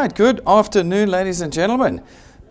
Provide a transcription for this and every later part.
right, good afternoon, ladies and gentlemen.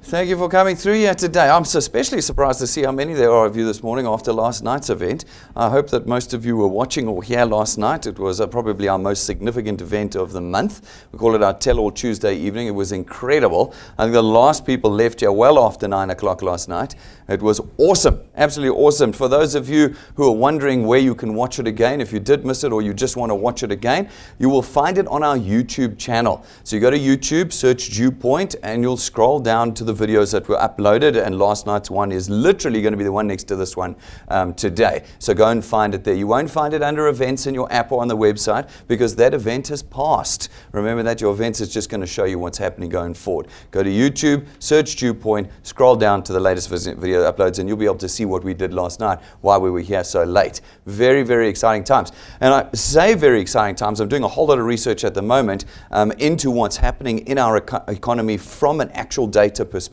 Thank you for coming through here today. I'm especially surprised to see how many there are of you this morning after last night's event. I hope that most of you were watching or here last night. It was probably our most significant event of the month. We call it our Tell All Tuesday evening. It was incredible. I think the last people left here well after 9 o'clock last night. It was awesome, absolutely awesome. For those of you who are wondering where you can watch it again, if you did miss it or you just want to watch it again, you will find it on our YouTube channel. So you go to YouTube, search DuePoint, and you'll scroll down to the videos that were uploaded, and last night's one is literally going to be the one next to this one today. So go and find it there. You won't find it under events in your app or on the website because that event has passed. Remember that your events is just going to show you what's happening going forward. Go to YouTube, search DuePoint, scroll down to the latest video uploads, and you'll be able to see what we did last night while we were here so late. Very, very exciting times. And I say very exciting times. I'm doing a whole lot of research at the moment into what's happening in our economy from an actual data perspective.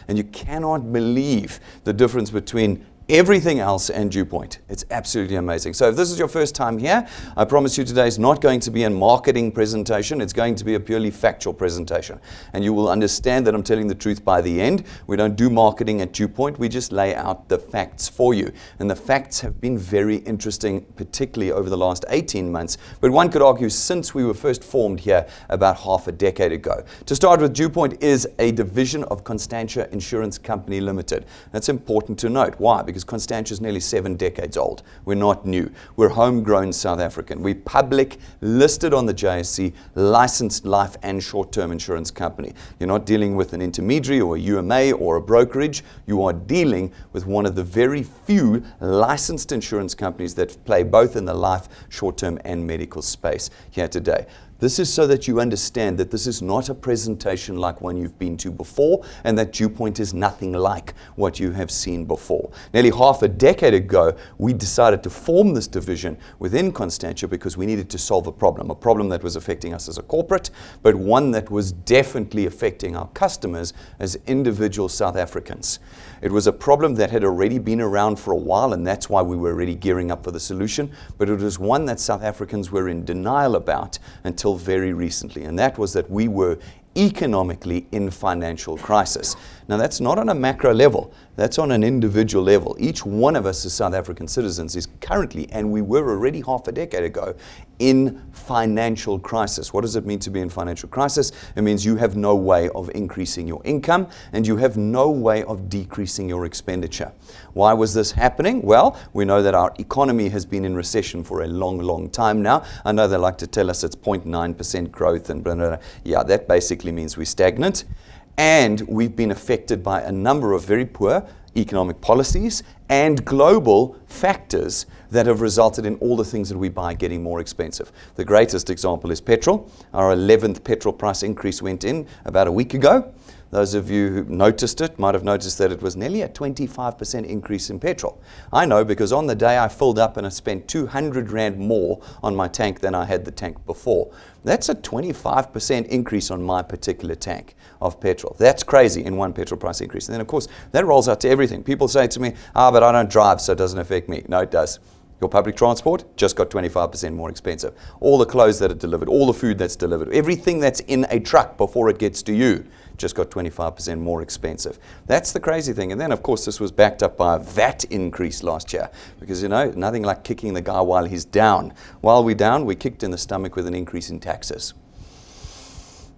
And you cannot believe the difference between everything else and DuePoint. It's absolutely amazing. So if this is your first time here, I promise you today is not going to be a marketing presentation. It's going to be a purely factual presentation. And you will understand that I'm telling the truth by the end. We don't do marketing at DuePoint. We just lay out the facts for you. And the facts have been very interesting, particularly over the last 18 months. But one could argue since we were first formed here about half a decade ago. To start with, DuePoint is a division of Constantia Insurance Company Limited. That's important to note. Why? Because Constantia is nearly 7 decades old. We're not new. We're homegrown South African. We're public, listed on the JSE, licensed life and short-term insurance company. You're not dealing with an intermediary or a UMA or a brokerage. You are dealing with one of the very few licensed insurance companies that play both in the life, short-term and medical space here today. This is so that you understand that this is not a presentation like one you've been to before, and that DuePoint is nothing like what you have seen before. Nearly half a decade ago, we decided to form this division within Constantia because we needed to solve a problem that was affecting us as a corporate, but one that was definitely affecting our customers as individual South Africans. It was a problem that had already been around for a while, and that's why we were already gearing up for the solution, but it was one that South Africans were in denial about until very recently, and that was that we were economically in financial crisis. Now that's not on a macro level, that's on an individual level. Each one of us as South African citizens is currently, and we were already half a decade ago, in financial crisis. What does it mean to be in financial crisis? It means you have no way of increasing your income and you have no way of decreasing your expenditure. Why was this happening? Well, we know that our economy has been in recession for a long, long time now. I know they like to tell us it's 0.9% growth and blah, blah, blah. Yeah, that basically means we're stagnant. And we've been affected by a number of very poor economic policies and global factors that have resulted in all the things that we buy getting more expensive. The greatest example is petrol. Our 11th petrol price increase went in about a week ago. Those of you who noticed it might have noticed that it was nearly a 25% increase in petrol. I know because on the day I filled up and I spent 200 Rand more on my tank than I had the tank before. That's a 25% increase on my particular tank of petrol. That's crazy in one petrol price increase. And then of course that rolls out to everything. People say to me, but I don't drive so it doesn't affect me. No, it does. Your public transport just got 25% more expensive. All the clothes that are delivered, all the food that's delivered, everything that's in a truck before it gets to you just got 25% more expensive. That's the crazy thing. And then, of course, this was backed up by a VAT increase last year because, you know, nothing like kicking the guy while he's down. While we're down, we kicked in the stomach with an increase in taxes.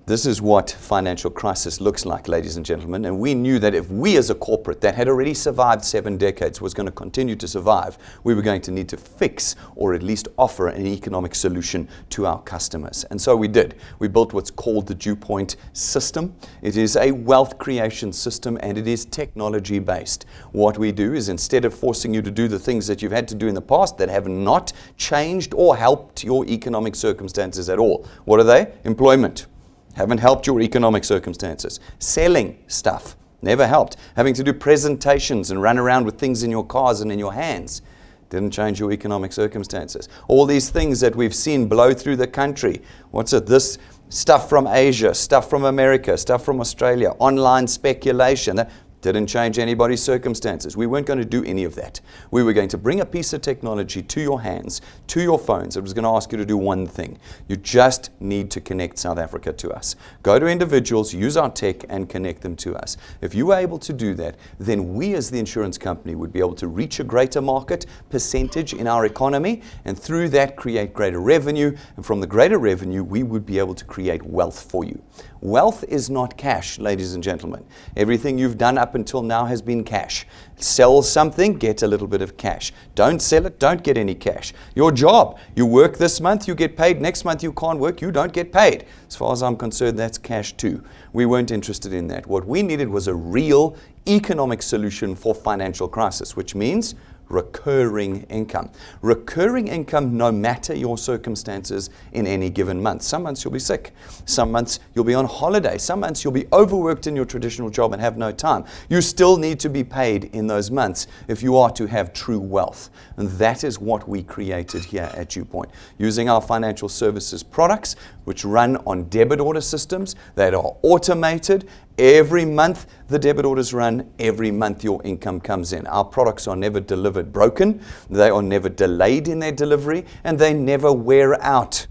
This is what financial crisis looks like, ladies and gentlemen, and we knew that if we as a corporate that had already survived 7 decades was going to continue to survive, we were going to need to fix or at least offer an economic solution to our customers. And so we did. We built what's called the DuePoint system. It is a wealth creation system and it is technology based. What we do is instead of forcing you to do the things that you've had to do in the past that have not changed or helped your economic circumstances at all. What are they? Employment. Haven't helped your economic circumstances. Selling stuff, never helped. Having to do presentations and run around with things in your cars and in your hands, didn't change your economic circumstances. All these things that we've seen blow through the country. What's it? This stuff from Asia, stuff from America, stuff from Australia, online speculation. That Didn't change anybody's circumstances. We weren't going to do any of that. We were going to bring a piece of technology to your hands, to your phones. It was going to ask you to do one thing. You just need to connect South Africa to us. Go to individuals, use our tech, and connect them to us. If you were able to do that, then we as the insurance company would be able to reach a greater market percentage in our economy, and through that create greater revenue. And from the greater revenue, we would be able to create wealth for you. Wealth is not cash, ladies and gentlemen. Everything you've done up until now has been cash. Sell something, get a little bit of cash. Don't sell it, don't get any cash. Your job, you work this month, you get paid. Next month you can't work, you don't get paid. As far as I'm concerned, that's cash too. We weren't interested in that. What we needed was a real economic solution for financial crisis, which means recurring income. Recurring income no matter your circumstances in any given month. Some months you'll be sick. Some months you'll be on holiday. Some months you'll be overworked in your traditional job and have no time. You still need to be paid in those months if you are to have true wealth. And that is what we created here at DuePoint. Using our financial services products, which run on debit order systems that are automated. Every month the debit orders run, every month your income comes in. Our products are never delivered broken, they are never delayed in their delivery, and they never wear out.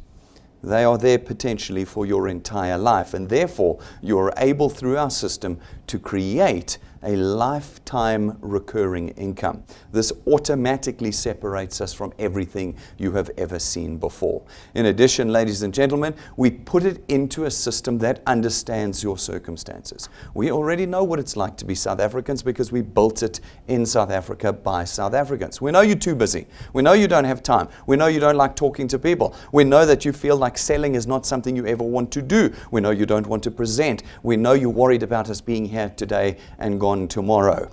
They are there potentially for your entire life, and therefore you're able through our system to create a lifetime recurring income. This automatically separates us from everything you have ever seen before. In addition, ladies and gentlemen, we put it into a system that understands your circumstances. We already know what it's like to be South Africans because we built it in South Africa by South Africans. We know you're too busy. We know you don't have time. We know you don't like talking to people. We know that you feel like selling is not something you ever want to do. We know you don't want to present. We know you're worried about us being here today and gone tomorrow.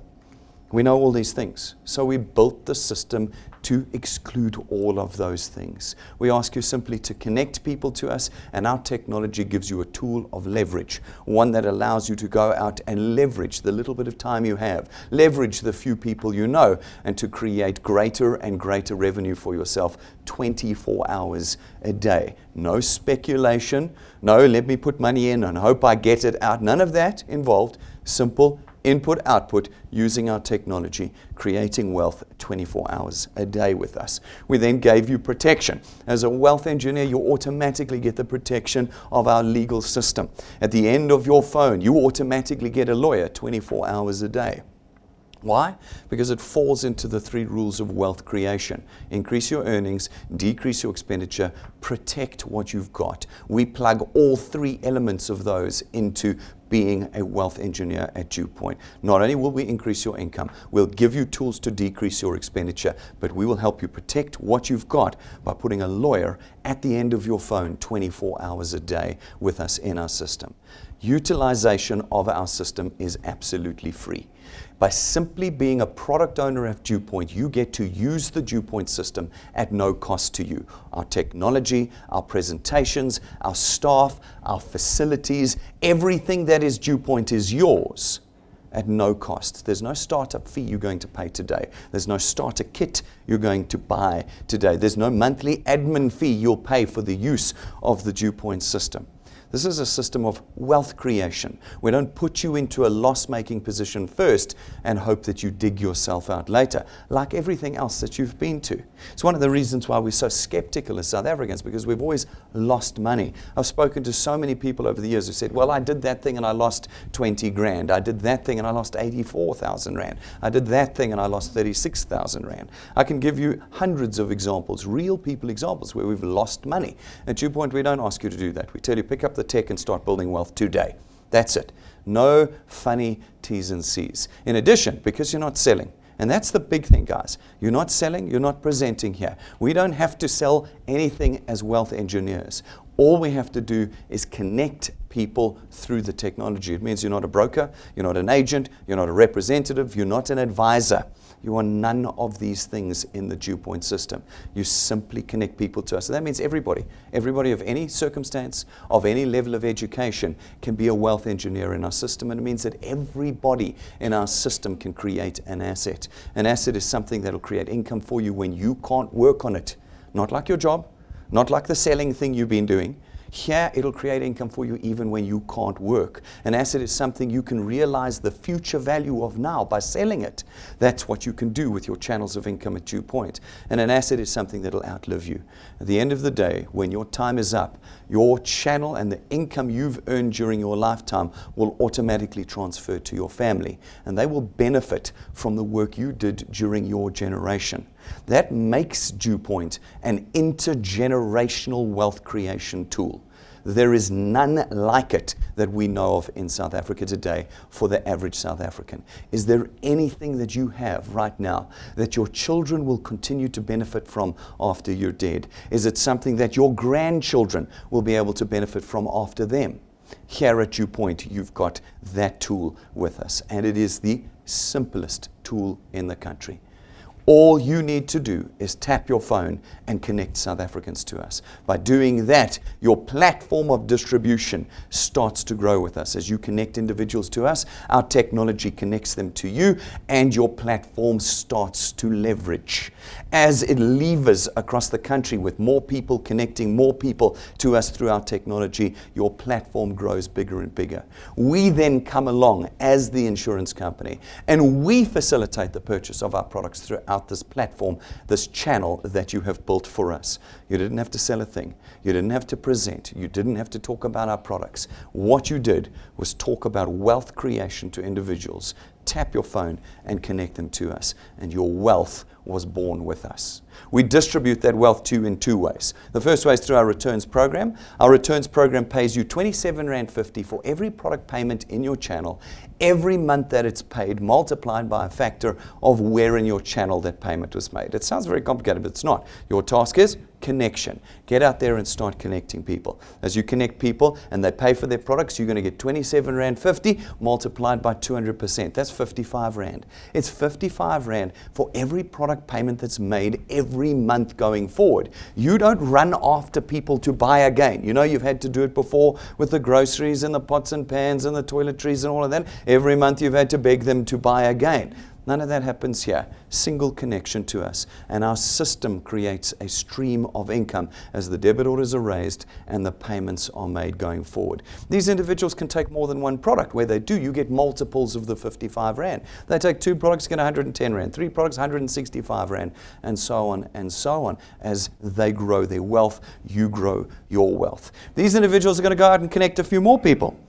We know all these things. So we built the system to exclude all of those things. We ask you simply to connect people to us, and our technology gives you a tool of leverage, one that allows you to go out and leverage the little bit of time you have, leverage the few people you know, and to create greater and greater revenue for yourself 24 hours a day. No speculation, no let me put money in and hope I get it out. None of that involved. Simple input, output, using our technology, creating wealth 24 hours a day with us. We then gave you protection. As a wealth engineer, you automatically get the protection of our legal system. At the end of your phone, you automatically get a lawyer 24 hours a day. Why? Because it falls into the 3 rules of wealth creation. Increase your earnings, decrease your expenditure, protect what you've got. We plug all 3 elements of those into being a wealth engineer at DuePoint. Not only will we increase your income, we'll give you tools to decrease your expenditure, but we will help you protect what you've got by putting a lawyer at the end of your phone 24 hours a day with us in our system. Utilization of our system is absolutely free. By simply being a product owner at DuePoint, you get to use the DuePoint system at no cost to you. Our technology, our presentations, our staff, our facilities, everything that is DuePoint is yours at no cost. There's no startup fee you're going to pay today. There's no starter kit you're going to buy today. There's no monthly admin fee you'll pay for the use of the DuePoint system. This is a system of wealth creation. We don't put you into a loss-making position first and hope that you dig yourself out later, like everything else that you've been to. It's one of the reasons why we're so skeptical as South Africans, because we've always lost money. I've spoken to so many people over the years who said, well, I did that thing and I lost 20 grand. I did that thing and I lost 84,000 rand. I did that thing and I lost 36,000 rand. I can give you hundreds of examples, real people examples, where we've lost money. At DuePoint, we don't ask you to do that. We tell you, pick up the tech and start building wealth today. That's it. No funny T's and C's. In addition, because you're not selling, and that's the big thing, guys. You're not selling, you're not presenting here. We don't have to sell anything as wealth engineers. All we have to do is connect people through the technology. It means you're not a broker, you're not an agent, you're not a representative, you're not an advisor. You are none of these things in the DuePoint system. You simply connect people to us. So that means everybody of any circumstance, of any level of education can be a wealth engineer in our system. And it means that everybody in our system can create an asset. An asset is something that will create income for you when you can't work on it. Not like your job, not like the selling thing you've been doing. Here, it'll create income for you even when you can't work. An asset is something you can realize the future value of now by selling it. That's what you can do with your channels of income at DuePoint. And an asset is something that'll outlive you. At the end of the day, when your time is up, your channel and the income you've earned during your lifetime will automatically transfer to your family. And they will benefit from the work you did during your generation. That makes DuePoint an intergenerational wealth creation tool. There is none like it that we know of in South Africa today for the average South African. Is there anything that you have right now that your children will continue to benefit from after you're dead? Is it something that your grandchildren will be able to benefit from after them? Here at DuePoint, you've got that tool with us, and it is the simplest tool in the country. All you need to do is tap your phone and connect South Africans to us. By doing that, your platform of distribution starts to grow with us. As you connect individuals to us, our technology connects them to you, and your platform starts to leverage. As it levers across the country with more people connecting more people to us through our technology, your platform grows bigger and bigger. We then come along as the insurance company, and we facilitate the purchase of our products throughout this platform, this channel that you have built for us. You didn't have to sell a thing. You didn't have to present. You didn't have to talk about our products. What you did was talk about wealth creation to individuals. Tap your phone and connect them to us, and your wealth was born with us. We distribute that wealth to you in two ways. The first way is through our returns program. Our returns program pays you R27.50 for every product payment in your channel, every month that it's paid, multiplied by a factor of where in your channel that payment was made. It sounds very complicated, but it's not. Your task is connection. Get out there and start connecting people. As you connect people and they pay for their products, you're going to get R27.50 multiplied by 200%. That's R55. It's R55 for every product payment that's made every month going forward. You don't run after people to buy again. You know, you've had to do it before with the groceries and the pots and pans and the toiletries and all of that. Every month you've had to beg them to buy again. None of that happens here. Single connection to us. And our system creates a stream of income as the debit orders are raised and the payments are made going forward. These individuals can take more than one product. Where they do, you get multiples of the R55. They take two products, get R110. Three products, R165. And so on and so on. As they grow their wealth, you grow your wealth. These individuals are going to go out and connect a few more people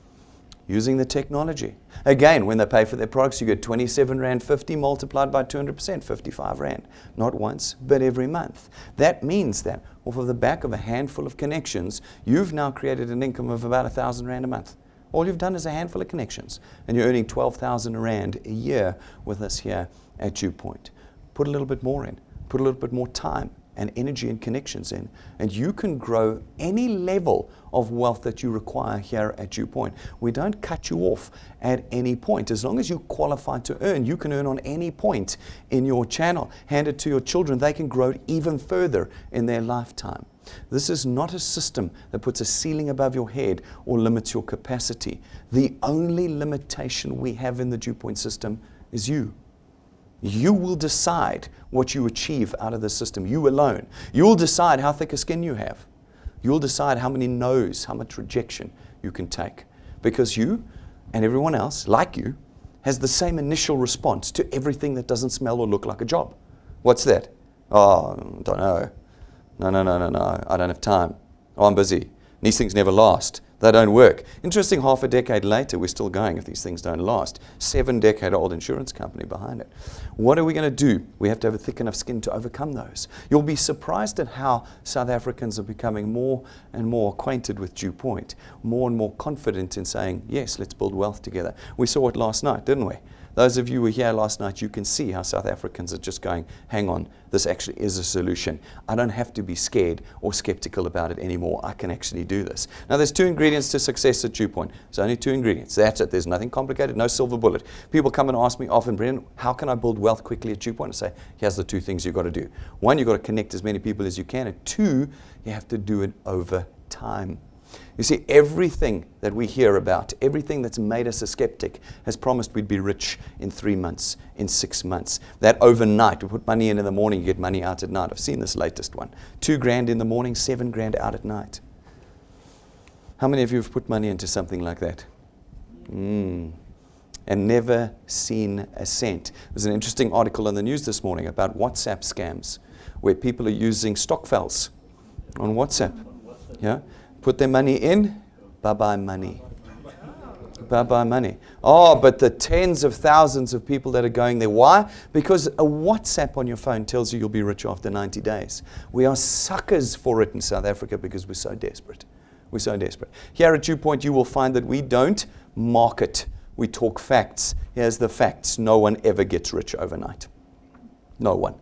using the technology. Again, when they pay for their products, you get R27.50 multiplied by 200%, R55. Not once, but every month. That means that off of the back of a handful of connections, you've now created an income of about R1,000 a month. All you've done is a handful of connections, and you're earning R12,000 a year with us here at DuePoint. Put a little bit more in, put a little bit more time and energy and connections in, and you can grow any level of wealth that you require here at DuePoint. We don't cut you off at any point. As long as you qualify to earn, you can earn on any point in your channel. Hand it to your children. They can grow it even further in their lifetime. This is not a system that puts a ceiling above your head or limits your capacity. The only limitation we have in the DuePoint system is you. You will decide what you achieve out of the system, you alone. You'll decide how thick a skin you have. You'll decide how many no's, how much rejection you can take. Because you and everyone else, like you, has the same initial response to everything that doesn't smell or look like a job. What's that? Oh, don't know. No, I don't have time. Oh, I'm busy. These things never last. They don't work. Interesting, half a decade later, we're still going if these things don't last. 7-decade-old insurance company behind it. What are we going to do? We have to have a thick enough skin to overcome those. You'll be surprised at how South Africans are becoming more and more acquainted with DuePoint, more and more confident in saying, yes, let's build wealth together. We saw it last night, didn't we? Those of you who were here last night, you can see how South Africans are just going, hang on, this actually is a solution. I don't have to be scared or skeptical about it anymore. I can actually do this. Now, there's 2 ingredients to success at DuePoint. There's only 2 ingredients. That's it. There's nothing complicated, no silver bullet. People come and ask me often, Brendan, how can I build wealth quickly at DuePoint? I say, here's the 2 things you've got to do. 1, you've got to connect as many people as you can. And 2, you have to do it over time. You see, everything that we hear about, everything that's made us a skeptic, has promised we'd be rich in 3 months, in 6 months. That overnight, we put money in the morning, you get money out at night. I've seen this latest one. $2,000 in the morning, $7,000 out at night. How many of you have put money into something like that? And never seen a cent. There's an interesting article in the news this morning about WhatsApp scams, where people are using stockfels on WhatsApp. Yeah, put their money in, bye-bye money. Bye-bye money. Oh, but the tens of thousands of people that are going there. Why? Because a WhatsApp on your phone tells you you'll be rich after 90 days. We are suckers for it in South Africa because we're so desperate. We're so desperate. Here at DuePoint, you will find that we don't market. We talk facts. Here's the facts. No one ever gets rich overnight. No one.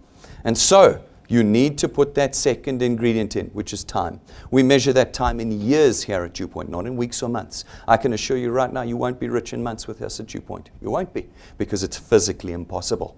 And so, you need to put that second ingredient in, which is time. We measure that time in years here at DuePoint, not in weeks or months. I can assure you right now, you won't be rich in months with us at DuePoint. You won't be, because it's physically impossible.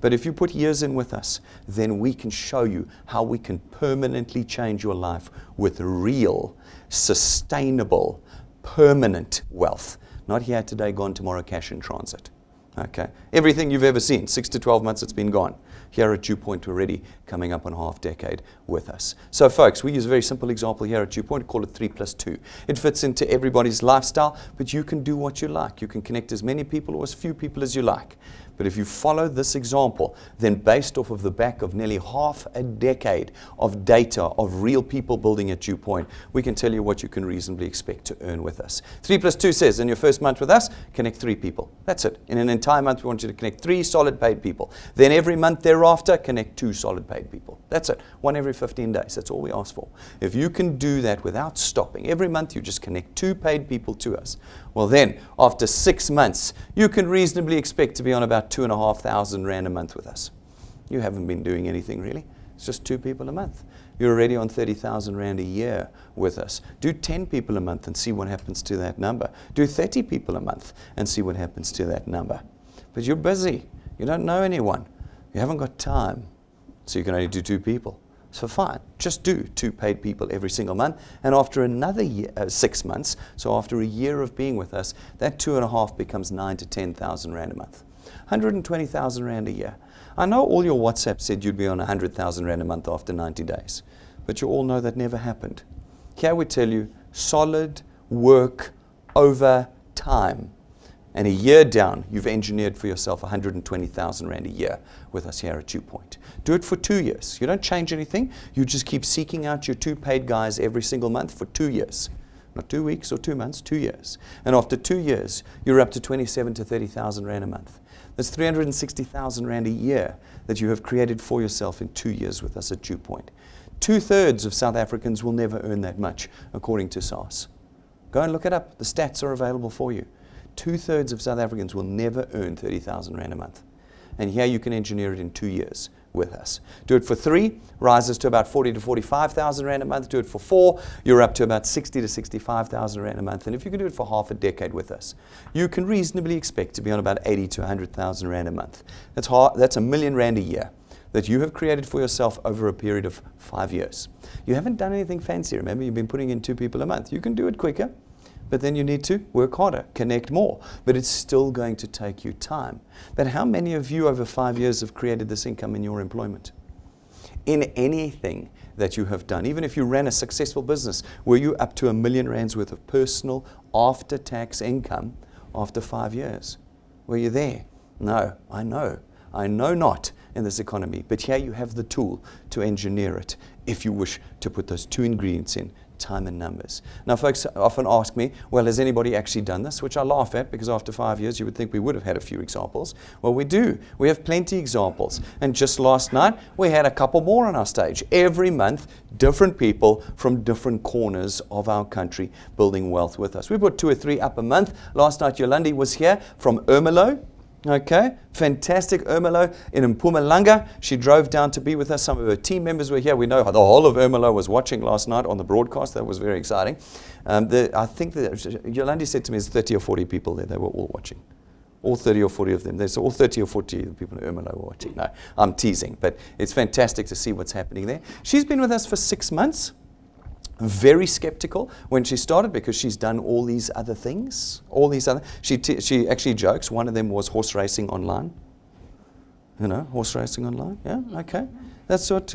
But if you put years in with us, then we can show you how we can permanently change your life with real, sustainable, permanent wealth. Not here today, gone tomorrow, cash in transit. Okay. Everything you've ever seen, 6 to 12 months, it's been gone. Here at DuePoint, we're already coming up on half decade with us. So folks, we use a very simple example here at DuePoint, we call it 3+2. It fits into everybody's lifestyle, but you can do what you like. You can connect as many people or as few people as you like. But if you follow this example, then based off of the back of nearly half a decade of data of real people building at DuePoint, we can tell you what you can reasonably expect to earn with us. 3+2 says, in your first month with us, connect 3 people. That's it. In an entire month, we want you to connect 3 solid paid people. Then every month thereafter, connect 2 solid paid people. That's it. 1 every 15 days. That's all we ask for. If you can do that without stopping, every month you just connect 2 paid people to us. Well then, after 6 months, you can reasonably expect to be on about 2,500 Rand a month with us. You haven't been doing anything really. It's just 2 people a month. You're already on 30,000 Rand a year with us. Do 10 people a month and see what happens to that number. Do 30 people a month and see what happens to that number. But you're busy. You don't know anyone. You haven't got time. So you can only do 2 people. So fine, just do 2 paid people every single month. And after another year, 6 months, so after a year of being with us, that 2.5 becomes 9 to 10,000 Rand a month. 120,000 Rand a year. I know all your WhatsApp said you'd be on 100,000 Rand a month after 90 days. But you all know that never happened. Here we tell you, solid work over time. And a year down, you've engineered for yourself 120,000 Rand a year with us here at DuePoint. Do it for 2 years. You don't change anything. You just keep seeking out your 2 paid guys every single month for 2 years. Not 2 weeks or 2 months, 2 years. And after 2 years, you're up to 27 to 30,000 Rand a month. That's 360,000 Rand a year that you have created for yourself in 2 years with us at DuePoint. 2/3 of South Africans will never earn that much, according to SARS. Go and look it up. The stats are available for you. 2/3 of South Africans will never earn 30,000 Rand a month. And here you can engineer it in 2 years with us. Do it for 3, rises to about 40 to 45,000 Rand a month. Do it for 4, you're up to about 60 to 65,000 Rand a month. And if you can do it for half a decade with us, you can reasonably expect to be on about 80 to 100,000 Rand a month. That's R1 million Rand a year that you have created for yourself over a period of 5 years. You haven't done anything fancy. Remember, you've been putting in 2 people a month. You can do it quicker. But then you need to work harder, connect more. But it's still going to take you time. But how many of you over 5 years have created this income in your employment? In anything that you have done, even if you ran a successful business, were you up to R1 million worth of personal after-tax income after 5 years? Were you there? No, I know. I know not in this economy. But here you have the tool to engineer it if you wish to put those 2 ingredients in. Time and numbers. Now folks often ask me, well, has anybody actually done this? Which I laugh at, because after 5 years you would think we would have had a few examples. Well, we do. We have plenty of examples. And just last night we had a couple more on our stage. Every month, different people from different corners of our country building wealth with us. We put 2 or 3 up a month. Last night Yolandi was here from Ermelo. Okay, fantastic. Ermelo in Mpumalanga. She drove down to be with us. Some of her team members were here. We know the whole of Ermelo was watching last night on the broadcast. That was very exciting. I think that Yolandi said to me, there's 30 or 40 people there. They were all watching. All 30 or 40 of them. There's all 30 or 40 people in Ermelo were watching. No, I'm teasing. But it's fantastic to see what's happening there. She's been with us for 6 months. Very skeptical when she started, because she's done all these other things. She actually jokes. One of them was horse racing online. Horse racing online. Yeah, okay. That's what,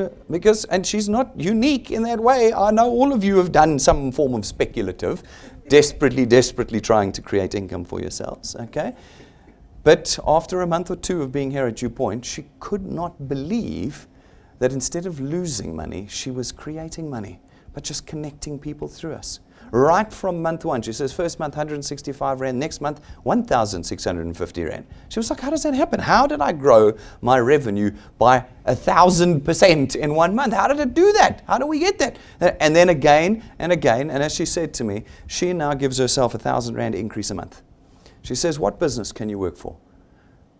and she's not unique in that way. I know all of you have done some form of speculative, desperately trying to create income for yourselves, okay? But after a month or two of being here at DuePoint, she could not believe that instead of losing money, she was creating money, but just connecting people through us. Right from month one, she says, first month, 165 Rand, next month, 1,650 Rand. She was like, how does that happen? How did I grow my revenue by 1,000% in 1 month? How did it do that? How do we get that? And then again and again, and as she said to me, she now gives herself 1,000 Rand increase a month. She says, what business can you work for?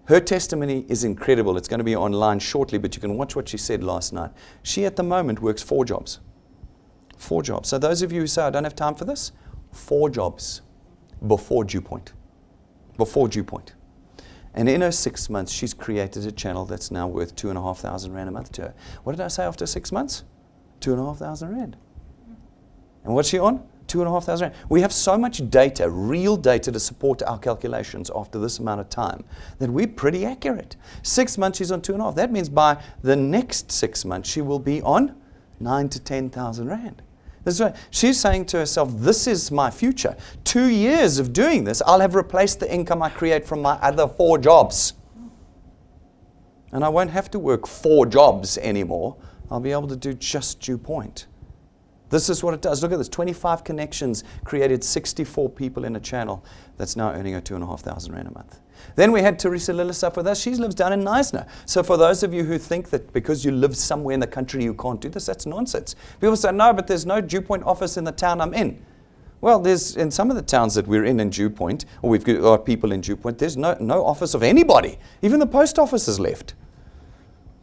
Her testimony is incredible. It's going to be online shortly, but you can watch what she said last night. She, at the moment, works 4 jobs. 4 jobs. So those of you who say, I don't have time for this, 4 jobs before DuePoint. Before DuePoint. And in her 6 months, she's created a channel that's now worth 2,500 Rand a month to her. What did I say after 6 months? 2,500 Rand. And what's she on? 2,500 Rand. We have so much data, real data, to support our calculations after this amount of time that we're pretty accurate. 6 months, she's on 2.5. That means by the next 6 months, she will be on 9,000 to 10,000 Rand. That's right. She's saying to herself, this is my future. 2 years of doing this, I'll have replaced the income I create from my other 4 jobs. And I won't have to work 4 jobs anymore. I'll be able to do just DuePoint. This is what it does. Look at this. 25 connections created 64 people in a channel that's now earning her 2,500 Rand a month. Then we had Teresa Lillis up with us. She lives down in Knysna. So for those of you who think that because you live somewhere in the country you can't do this, that's nonsense. People say, no, but there's no DuePoint office in the town I'm in. Well, there's in some of the towns that we're in DuePoint, or we've got people in DuePoint, there's no office of anybody. Even the post office has left.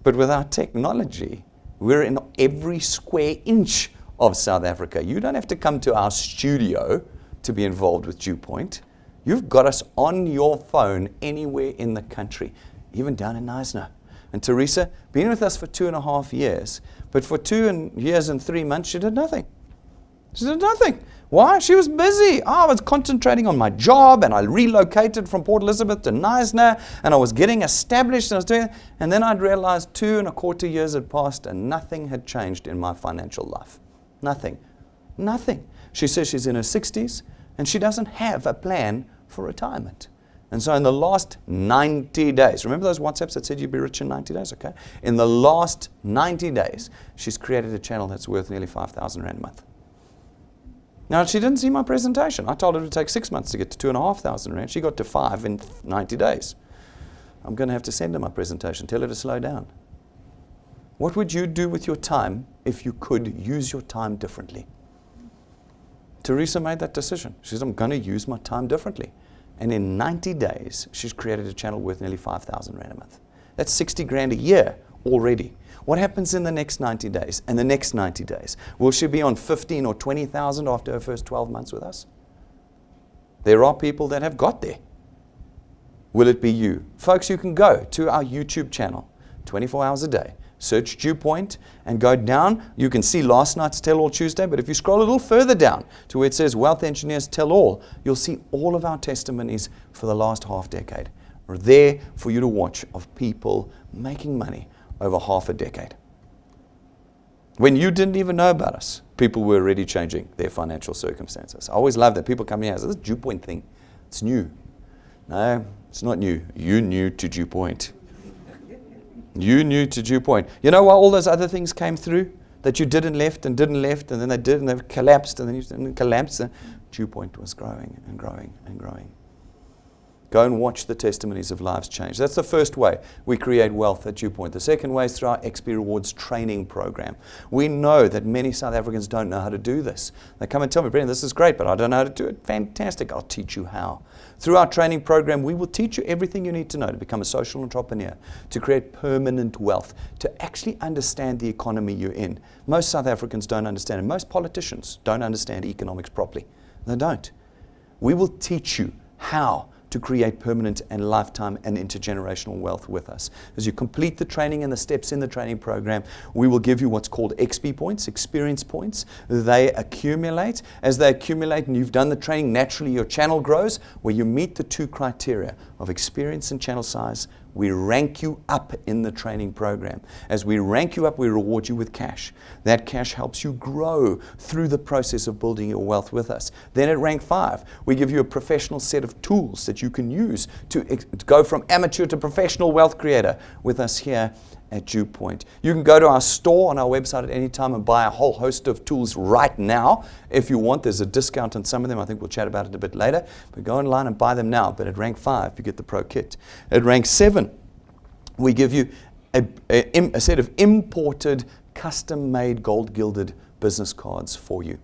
But with our technology, we're in every square inch of South Africa. You don't have to come to our studio to be involved with DuePoint. You've got us on your phone anywhere in the country, even down in Knysna. And Teresa, been with us for 2.5 years, but for 2 years and 3 months, she did nothing. She did nothing. Why? She was busy. I was concentrating on my job, and I relocated from Port Elizabeth to Knysna, and I was getting established, and I was doing it. And then I'd realized 2.25 years had passed, and nothing had changed in my financial life. Nothing. Nothing. She says she's in her 60s, and she doesn't have a plan for retirement. And so in the last 90 days, remember those WhatsApps that said you'd be rich in 90 days? Okay. In the last 90 days, she's created a channel that's worth nearly 5,000 Rand a month. Now, she didn't see my presentation. I told her it would take 6 months to get to 2,500 Rand. She got to 5 in 90 days. I'm going to have to send her my presentation, tell her to slow down. What would you do with your time if you could use your time differently? Teresa made that decision. She said, I'm going to use my time differently. And in 90 days, she's created a channel worth nearly 5,000 Rand a month. That's 60 grand a year already. What happens in the next 90 days and the next 90 days? Will she be on 15 or 20,000 after her first 12 months with us? There are people that have got there. Will it be you? Folks, you can go to our YouTube channel 24 hours a day. Search DuePoint and go down. You can see last night's Tell All Tuesday, but if you scroll a little further down to where it says Wealth Engineers Tell All, you'll see all of our testimonies for the last half decade are there for you to watch of people making money over half a decade. When you didn't even know about us, people were already changing their financial circumstances. I always love that people come here and say, this DuePoint thing, it's new. No, it's not new. You're new to DuePoint. You knew to DuePoint. You know why all those other things came through that you didn't left, and then they did, and they collapsed, and then you collapsed. And DuePoint was growing and growing and growing. Go and watch the testimonies of lives changed. That's the first way we create wealth at DuePoint. The second way is through our XP Rewards training program. We know that many South Africans don't know how to do this. They come and tell me, Brendan, this is great, but I don't know how to do it. Fantastic. I'll teach you how. Through our training program, we will teach you everything you need to know to become a social entrepreneur, to create permanent wealth, to actually understand the economy you're in. Most South Africans don't understand it. Most politicians don't understand economics properly. They don't. We will teach you how to create permanent and lifetime and intergenerational wealth with us. As you complete the training and the steps in the training program, we will give you what's called XP points, experience points. They accumulate. As they accumulate and you've done the training, naturally your channel grows where you meet the 2 criteria of of experience and channel size, we rank you up in the training program. As we rank you up, we reward you with cash. That cash helps you grow through the process of building your wealth with us. Then at rank 5, we give you a professional set of tools that you can use to go from amateur to professional wealth creator with us here at DuePoint. You can go to our store on our website at any time and buy a whole host of tools right now. If you want, there's a discount on some of them. I think we'll chat about it a bit later. But go online and buy them now. But at rank 5, you get the Pro Kit. At rank 7, we give you a set of imported, custom-made, gold-gilded business cards for you.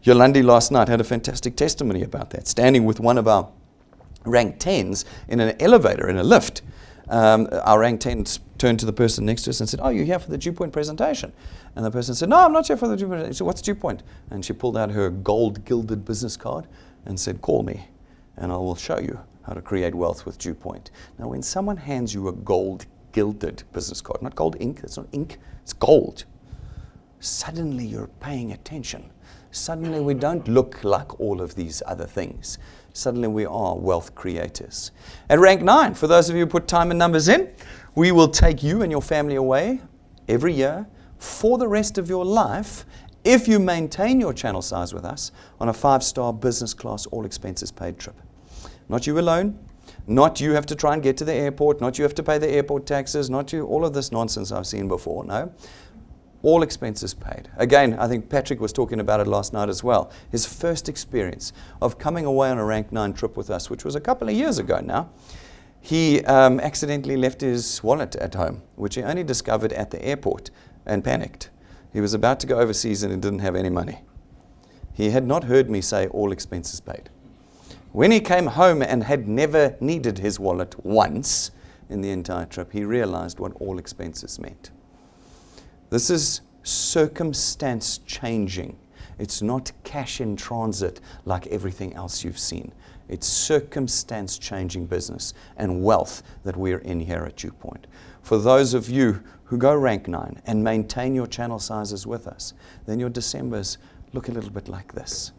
Yolandi last night had a fantastic testimony about that, standing with one of our rank 10s in an elevator, in a lift. Our rank 10s turned to the person next to us and said, "Oh, you're here for the DuePoint presentation?" And the person said, "No, I'm not here for the DuePoint." He said, "What's DuePoint?" And she pulled out her gold-gilded business card and said, "Call me, and I will show you how to create wealth with DuePoint." Now, when someone hands you a gold-gilded business card, not gold ink, it's not ink, it's gold, suddenly you're paying attention. Suddenly we don't look like all of these other things. Suddenly we are wealth creators. At rank 9, for those of you who put time and numbers in, we will take you and your family away every year for the rest of your life if you maintain your channel size with us on a 5-star business class, all expenses paid trip. Not you alone, not you have to try and get to the airport, not you have to pay the airport taxes, not you, all of this nonsense I've seen before, no. All expenses paid. Again, I think Patrick was talking about it last night as well. His first experience of coming away on a rank 9 trip with us, which was a couple of years ago now, he accidentally left his wallet at home, which he only discovered at the airport, and panicked. He was about to go overseas and he didn't have any money. He had not heard me say all expenses paid. When he came home and had never needed his wallet once in the entire trip, he realized what all expenses meant. This is circumstance changing. It's not cash in transit like everything else you've seen. It's circumstance changing business and wealth that we're in here at DuePoint. For those of you who go rank 9 and maintain your channel sizes with us, then your Decembers look a little bit like this.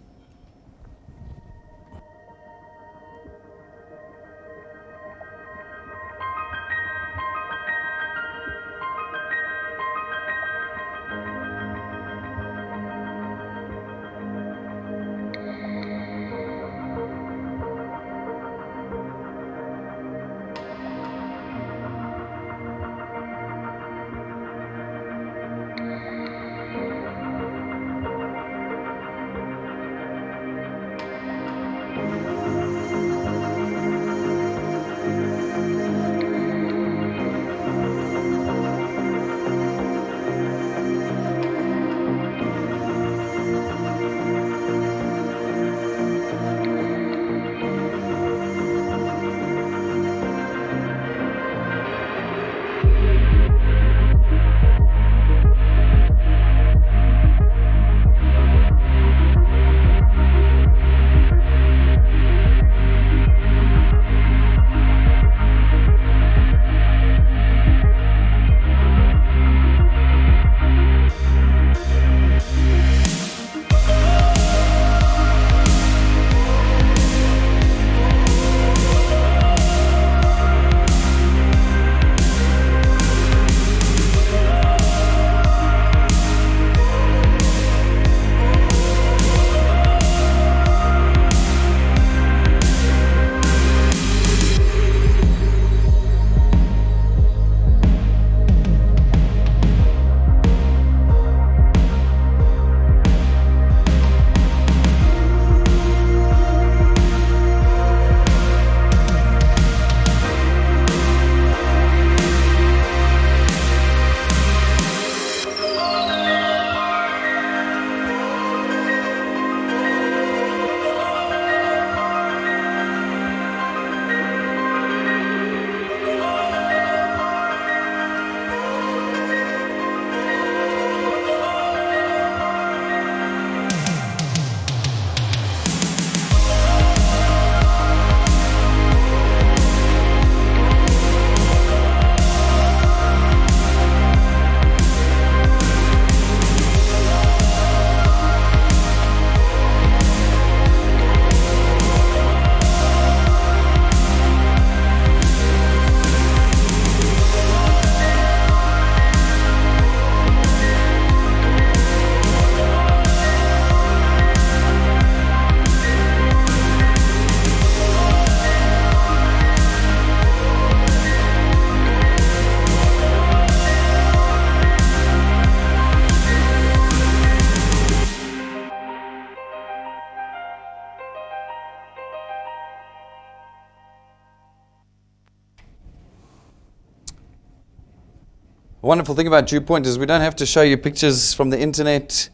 The wonderful thing about DuePoint is we don't have to show you pictures from the internet,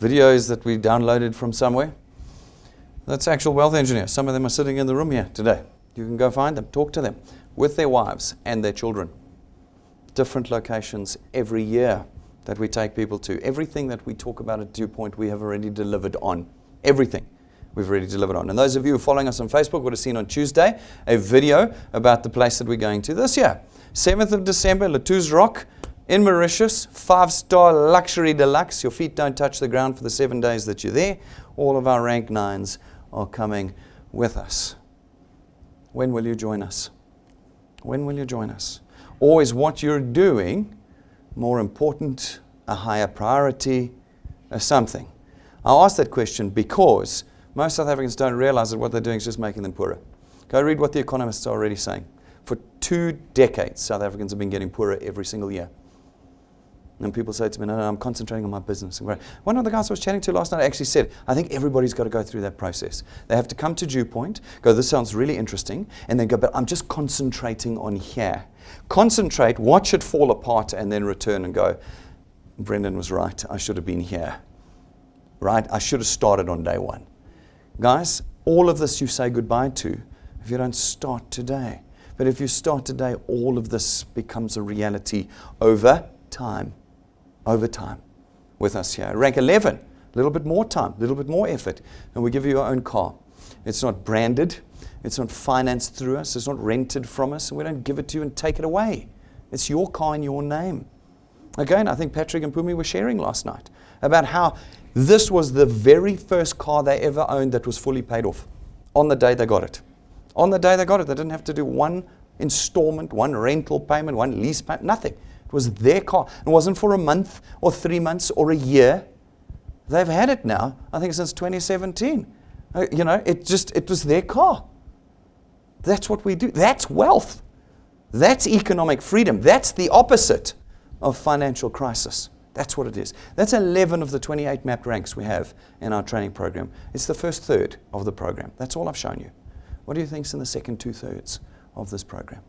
videos that we downloaded from somewhere. That's actual wealth engineers. Some of them are sitting in the room here today. You can go find them, talk to them, with their wives and their children. Different locations every year that we take people to. Everything that we talk about at DuePoint, we have already delivered on. Everything we've already delivered on. And those of you who are following us on Facebook would have seen on Tuesday a video about the place that we're going to this year. 7th of December, Latouz Rock in Mauritius, 5-star luxury deluxe. Your feet don't touch the ground for the 7 days that you're there. All of our rank 9s are coming with us. When will you join us? When will you join us? Or is what you're doing more important, a higher priority, or something? I ask that question because most South Africans don't realize that what they're doing is just making them poorer. Go read what the economists are already saying. For 2 decades, South Africans have been getting poorer every single year. And people say to me, no, I'm concentrating on my business. One of the guys I was chatting to last night actually said, I think everybody's got to go through that process. They have to come to DuePoint, go, this sounds really interesting, and then go, but I'm just concentrating on here. Concentrate, watch it fall apart, and then return and go, Brendan was right, I should have been here. Right? I should have started on day one. Guys, all of this you say goodbye to if you don't start today. But if you start today, all of this becomes a reality over time. Over time with us here. Rank 11, a little bit more time, a little bit more effort, and we give you your own car. It's not branded, it's not financed through us, it's not rented from us, and we don't give it to you and take it away. It's your car in your name. Again, I think Patrick and Pumi were sharing last night about how this was the very first car they ever owned that was fully paid off on the day they got it. On the day they got it, they didn't have to do one installment, one rental payment, one lease payment, nothing. It was their car. It wasn't for a month or 3 months or a year. They've had it now, I think since 2017. It was their car. That's what we do. That's wealth. That's economic freedom. That's the opposite of financial crisis. That's what it is. That's 11 of the 28 mapped ranks we have in our training program. It's the first third of the program. That's all I've shown you. What do you think's in the second 2/3 of this program?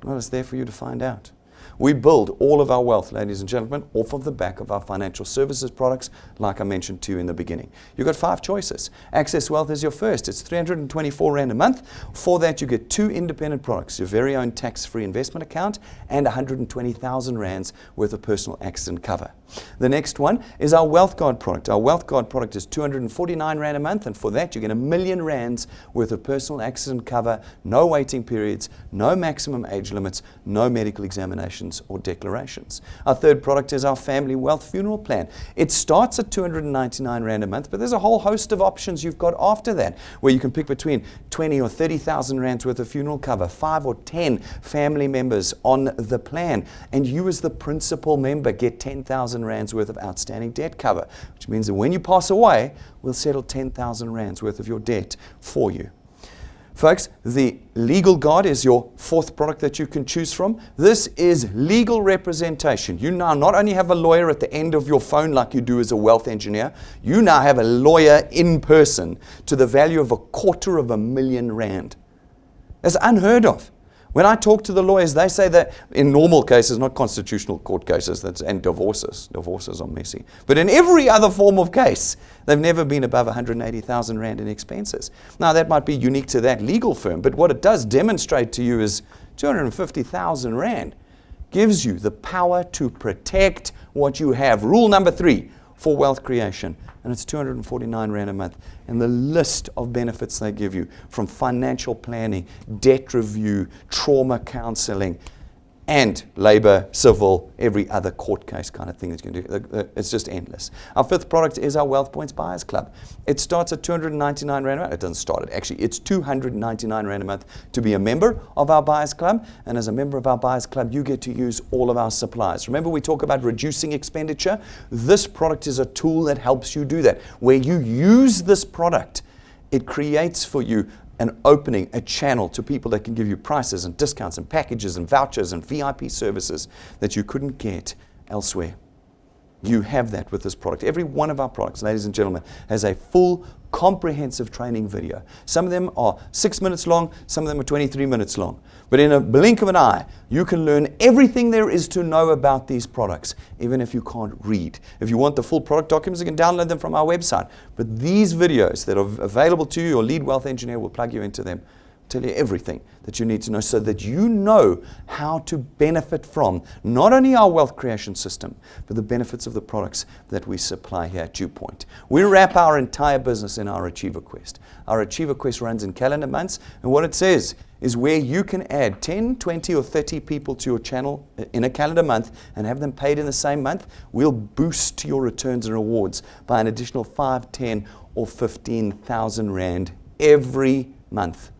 Well, it's there for you to find out. We build all of our wealth, ladies and gentlemen, off of the back of our financial services products, like I mentioned to you in the beginning. You've got 5 choices. Access Wealth is your first. It's 324 Rand a month. For that, you get 2 independent products, your very own tax-free investment account and 120,000 Rands worth of personal accident cover. The next one is our Wealth Guard product. Our Wealth Guard product is 249 Rand a month, and for that, you get 1 million Rands worth of personal accident cover, no waiting periods, no maximum age limits, no medical examinations or declarations. Our third product is our Family Wealth Funeral Plan. It starts at 299 Rand a month, but there's a whole host of options you've got after that, where you can pick between 20 or 30,000 Rands worth of funeral cover, 5 or 10 family members on the plan, and you as the principal member get 10,000 Rands worth of outstanding debt cover, which means that when you pass away, we'll settle 10,000 Rands worth of your debt for you. Folks, the Legal Guard is your 4th product that you can choose from. This is legal representation. You now not only have a lawyer at the end of your phone like you do as a wealth engineer, you now have a lawyer in person to the value of 250,000 Rand. That's unheard of. When I talk to the lawyers, they say that in normal cases, not constitutional court cases, and divorces are messy. But in every other form of case, they've never been above 180,000 Rand in expenses. Now, that might be unique to that legal firm, but what it does demonstrate to you is 250,000 Rand gives you the power to protect what you have. Rule number 3 for wealth creation, and it's 249 Rand a month. And the list of benefits they give you, from financial planning, debt review, trauma counseling, and labor, civil, every other court case kind of thing that you can do. It's just endless. Our 5th product is our Wealth Points Buyers Club. It starts at 299 Rand a month. It doesn't start it, actually. It's 299 Rand a month to be a member of our Buyers Club. And as a member of our Buyers Club, you get to use all of our supplies. Remember, we talk about reducing expenditure? This product is a tool that helps you do that. Where you use this product, it creates for you an opening, a channel to people that can give you prices and discounts and packages and vouchers and VIP services that you couldn't get elsewhere. You have that with this product. Every one of our products, ladies and gentlemen, has a full, comprehensive training video. Some of them are 6 minutes long, some of them are 23 minutes long. But in a blink of an eye, you can learn everything there is to know about these products, even if you can't read. If you want the full product documents, you can download them from our website. But these videos that are available to you, your lead wealth engineer will plug you into them, tell you everything that you need to know so that you know how to benefit from not only our wealth creation system, but the benefits of the products that we supply here at DuePoint. We wrap our entire business in our Achiever Quest. Our Achiever Quest runs in calendar months, and what it says is where you can add 10, 20, or 30 people to your channel in a calendar month and have them paid in the same month, we'll boost your returns and rewards by an additional 5, 10, or 15,000 Rand every month.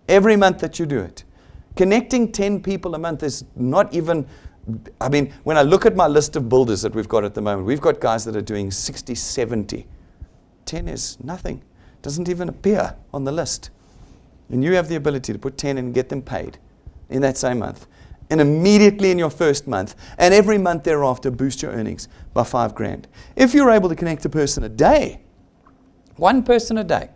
Every month that you do it. Connecting 10 people a month is not even, I mean, when I look at my list of builders that we've got at the moment, we've got guys that are doing 60, 70. 10 is nothing. Doesn't even appear on the list. And you have the ability to put 10 and get them paid in that same month. And immediately in your first month, and every month thereafter, boost your earnings by 5 grand. If you're able to connect a person a day, one person a day,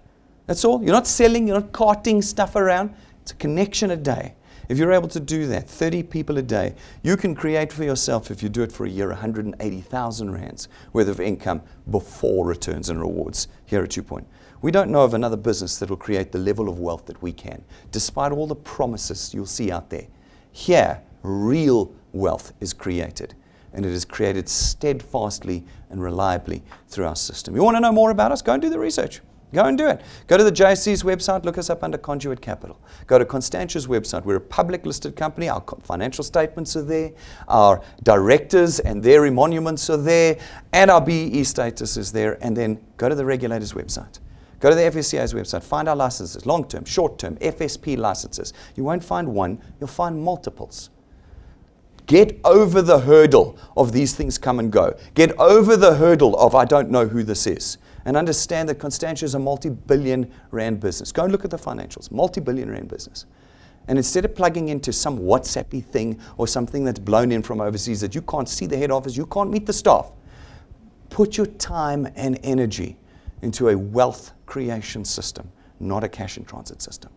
that's all. You're not selling, you're not carting stuff around. It's a connection a day. If you're able to do that, 30 people a day, you can create for yourself, if you do it for a year, 180,000 Rands worth of income before returns and rewards here at DuePoint. We don't know of another business that will create the level of wealth that we can, despite all the promises you'll see out there. Here, real wealth is created, and it is created steadfastly and reliably through our system. You want to know more about us? Go and do the research. Go and do it. Go to the JSC's website, look us up under Conduit Capital. Go to Constantia's website. We're a public listed company. Our financial statements are there. Our directors and their emoluments are there. And our BEE status is there. And then go to the regulator's website. Go to the FSCA's website. Find our licenses, long-term, short-term, FSP licenses. You won't find one. You'll find multiples. Get over the hurdle of these things come and go. Get over the hurdle of I don't know who this is. And understand that Constantia is a multi-billion Rand business. Go and look at the financials. Multi-billion Rand business. And instead of plugging into some WhatsAppy thing or something that's blown in from overseas that you can't see the head office, you can't meet the staff, put your time and energy into a wealth creation system, not a cash in transit system.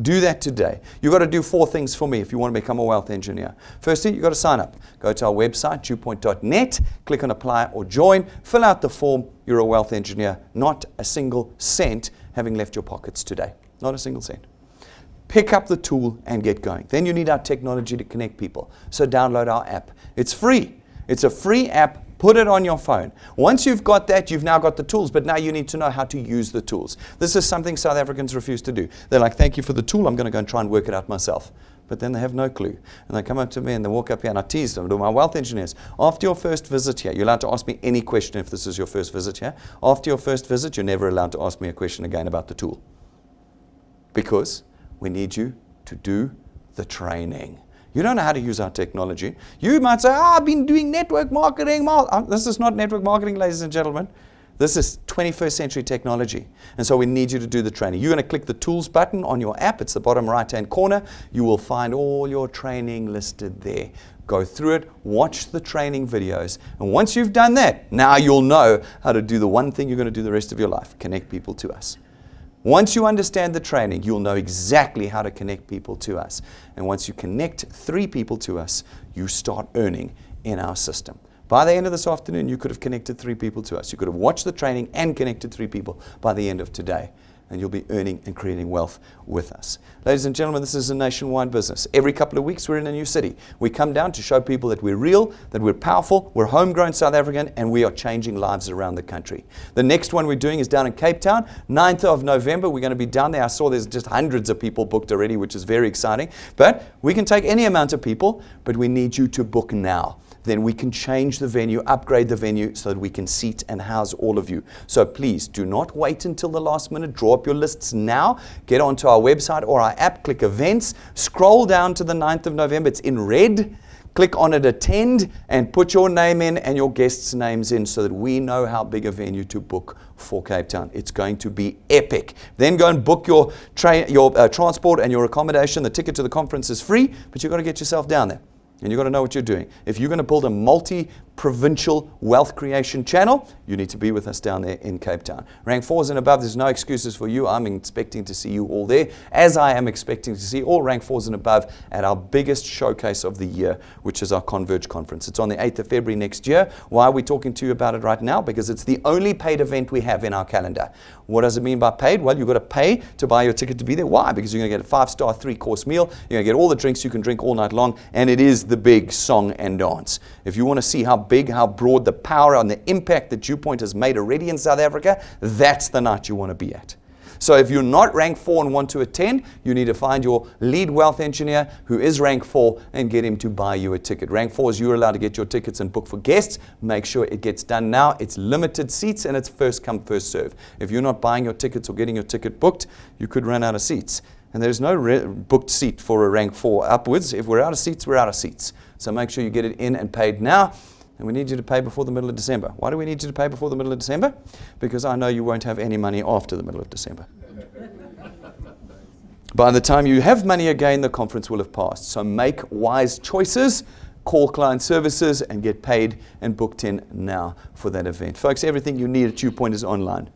Do that today. You've got to do 4 things for me if you want to become a wealth engineer. Firstly, you've got to sign up. Go to our website, DuePoint.net, click on apply or join, fill out the form. You're a wealth engineer. Not a single cent having left your pockets today. Not a single cent. Pick up the tool and get going. Then you need our technology to connect people. So download our app. It's free. It's a free app. Put it on your phone. Once you've got that, you've now got the tools, but now you need to know how to use the tools. This is something South Africans refuse to do. They're like, thank you for the tool, I'm going to go and try and work it out myself. But then they have no clue. And they come up to me and they walk up here and I tease them, to my wealth engineers. After your first visit here, you're allowed to ask me any question if this is your first visit here. After your first visit, you're never allowed to ask me a question again about the tool. Because we need you to do the training. You don't know how to use our technology. You might say, I've been doing network marketing. This is not network marketing, ladies and gentlemen. This is 21st century technology. And so we need you to do the training. You're going to click the tools button on your app. It's the bottom right-hand corner. You will find all your training listed there. Go through it, watch the training videos. And once you've done that, now you'll know how to do the one thing you're going to do the rest of your life, connect people to us. Once you understand the training, you'll know exactly how to connect people to us. And once you connect 3 people to us, you start earning in our system. By the end of this afternoon, you could have connected 3 people to us. You could have watched the training and connected 3 people by the end of today. And you'll be earning and creating wealth with us. Ladies and gentlemen, this is a nationwide business. Every couple of weeks, we're in a new city. We come down to show people that we're real, that we're powerful, we're homegrown South African, and we are changing lives around the country. The next one we're doing is down in Cape Town, 9th of November. We're going to be down there. I saw there's just hundreds of people booked already, which is very exciting. But we can take any amount of people, but we need you to book now. Then we can change the venue, upgrade the venue so that we can seat and house all of you. So please do not wait until the last minute. Draw up your lists now. Get onto our website or our app, click events, scroll down to the 9th of November. It's in red. Click on it, attend, and put your name in and your guests' names in so that we know how big a venue to book for Cape Town. It's going to be epic. Then go and book your transport and your accommodation. The ticket to the conference is free, but you've got to get yourself down there. And you've got to know what you're doing. If you're going to build a provincial wealth creation channel, you need to be with us down there in Cape Town. Rank 4s and above, there's no excuses for you. I'm expecting to see you all there, as I am expecting to see all rank 4s and above at our biggest showcase of the year, which is our Converge Conference. It's on the 8th of February next year. Why are we talking to you about it right now? Because it's the only paid event we have in our calendar. What does it mean by paid? Well, you've got to pay to buy your ticket to be there. Why? Because you're going to get a 5-star, 3-course meal. You're going to get all the drinks you can drink all night long, and it is the big song and dance. If you want to see how big, how broad the power and the impact that DuePoint has made already in South Africa, that's the night you want to be at. So if you're not rank 4 and want to attend, you need to find your lead wealth engineer who is rank 4 and get him to buy you a ticket. Rank 4 is you're allowed to get your tickets and book for guests. Make sure it gets done now. It's limited seats and it's first come, first serve. If you're not buying your tickets or getting your ticket booked, you could run out of seats. And there's no booked seat for a rank 4 upwards. If we're out of seats, we're out of seats. So make sure you get it in and paid now. And we need you to pay before the middle of December. Why do we need you to pay before the middle of December? Because I know you won't have any money after the middle of December. By the time you have money again, the conference will have passed. So make wise choices, call client services, and get paid and booked in now for that event. Folks, everything you need at DuePoint is online.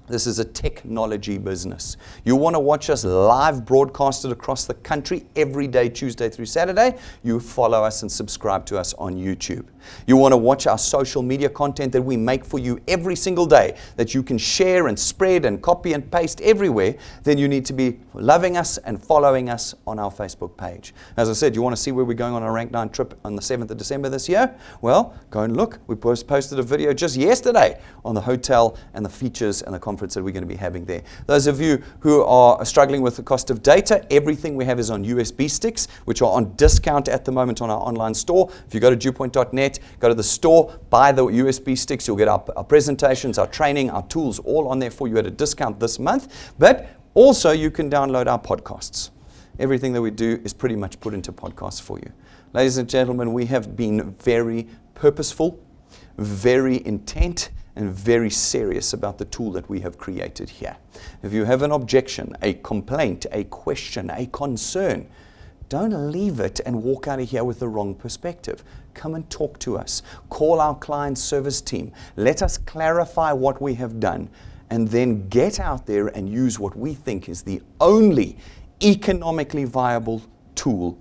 This is a technology business. You want to watch us live broadcasted across the country every day, Tuesday through Saturday. You follow us and subscribe to us on YouTube. You want to watch our social media content that we make for you every single day that you can share and spread and copy and paste everywhere. Then you need to be loving us and following us on our Facebook page. As I said, you want to see where we're going on our Rank 9 trip on the 7th of December this year? Well, go and look. We posted a video just yesterday on the hotel and the features and the conference that we're going to be having there. Those of you who are struggling with the cost of data, everything we have is on USB sticks, which are on discount at the moment on our online store. If you go to DuePoint.net, go to the store, buy the USB sticks, you'll get our presentations, our training, our tools all on there for you at a discount this month. But also you can download our podcasts. Everything that we do is pretty much put into podcasts for you. Ladies and gentlemen, we have been very purposeful, very intent, and very serious about the tool that we have created here. If you have an objection, a complaint, a question, a concern, don't leave it and walk out of here with the wrong perspective. Come and talk to us. Call our client service team. Let us clarify what we have done, and then get out there and use what we think is the only economically viable tool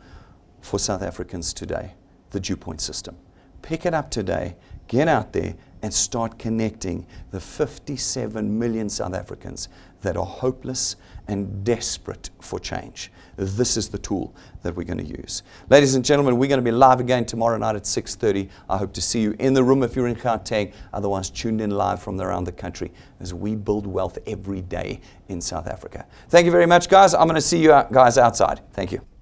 for South Africans today, the DuePoint system. Pick it up today, get out there, and start connecting the 57 million South Africans that are hopeless and desperate for change. This is the tool that we're going to use. Ladies and gentlemen, we're going to be live again tomorrow night at 6:30. I hope to see you in the room if you're in Gauteng, otherwise tuned in live from around the country as we build wealth every day in South Africa. Thank you very much, guys. I'm going to see you guys outside. Thank you.